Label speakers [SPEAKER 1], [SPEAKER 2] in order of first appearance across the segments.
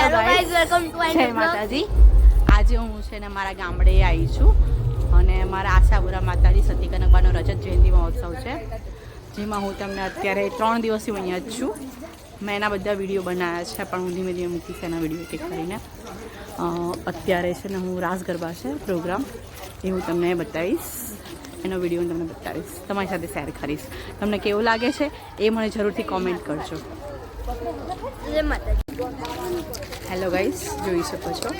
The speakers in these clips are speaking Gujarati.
[SPEAKER 1] હેલો ગાઈસ, વેલકમ ટુ જય માતાજી. આજે હું છે ને મારા ગામડે આવી છું અને મારા આશાપુરા માતાજી સતી કનકબાનો રજત જયંતિ મહોત્સવ છે, જેમાં હું તમને અત્યારે 3 દિવસથી અહીંયા જ છું. મેં એના બધા વિડીયો બનાવ્યા છે, પણ હું ધીમે ધીમે મૂકીશ એના વિડીયો એક કરીને. અત્યારે છે ને હું રાસ ગરબા છે પ્રોગ્રામ, એ હું તમને બતાવીશ. એનો વિડીયો હું તમને બતાવીશ, તમારી સાથે શેર કરીશ. તમને કેવું લાગે છે એ મને જરૂરથી કોમેન્ટ કરજો. હેલો ગાઈસ, જોઈ શકો છો.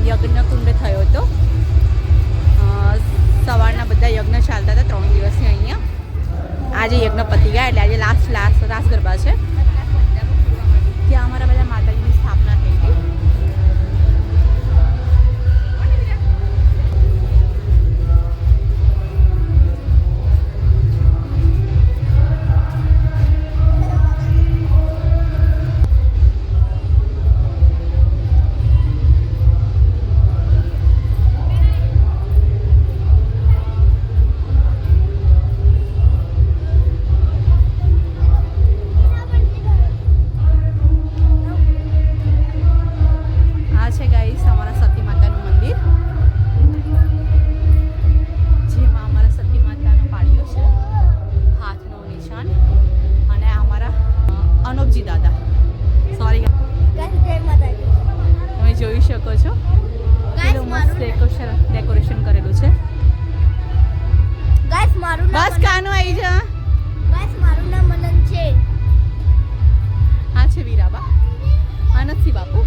[SPEAKER 1] યજ્ઞકુંડ થયો હતો. સવારના બધા યજ્ઞ ચાલતા હતા 3 દિવસથી અહીંયા. આજે યજ્ઞ પતી ગયા એટલે આજે લાસ્ટ રાસ ગરબા છે. ત્યાં અમારા બધા માતાજીની સ્થાપના થઈ ગઈ. જોઈ શકો છો ડેકોરેશન કરેલું છે. બસ કાનું આવી જા.
[SPEAKER 2] મારું નામ મનન છે.
[SPEAKER 1] આ છે વીરાબા, આનંદસિંહ બાપુ.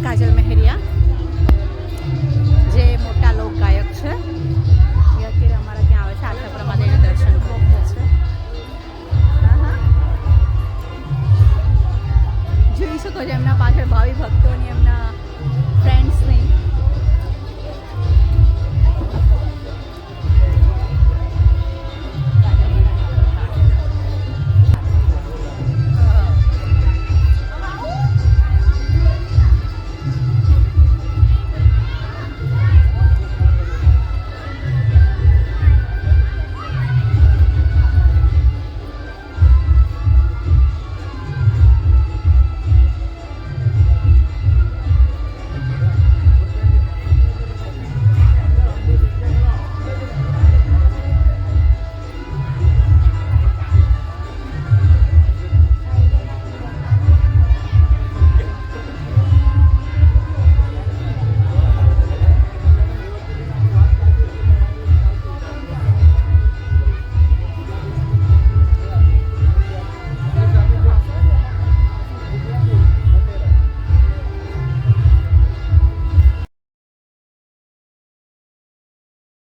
[SPEAKER 1] કાજલ મહેરિયા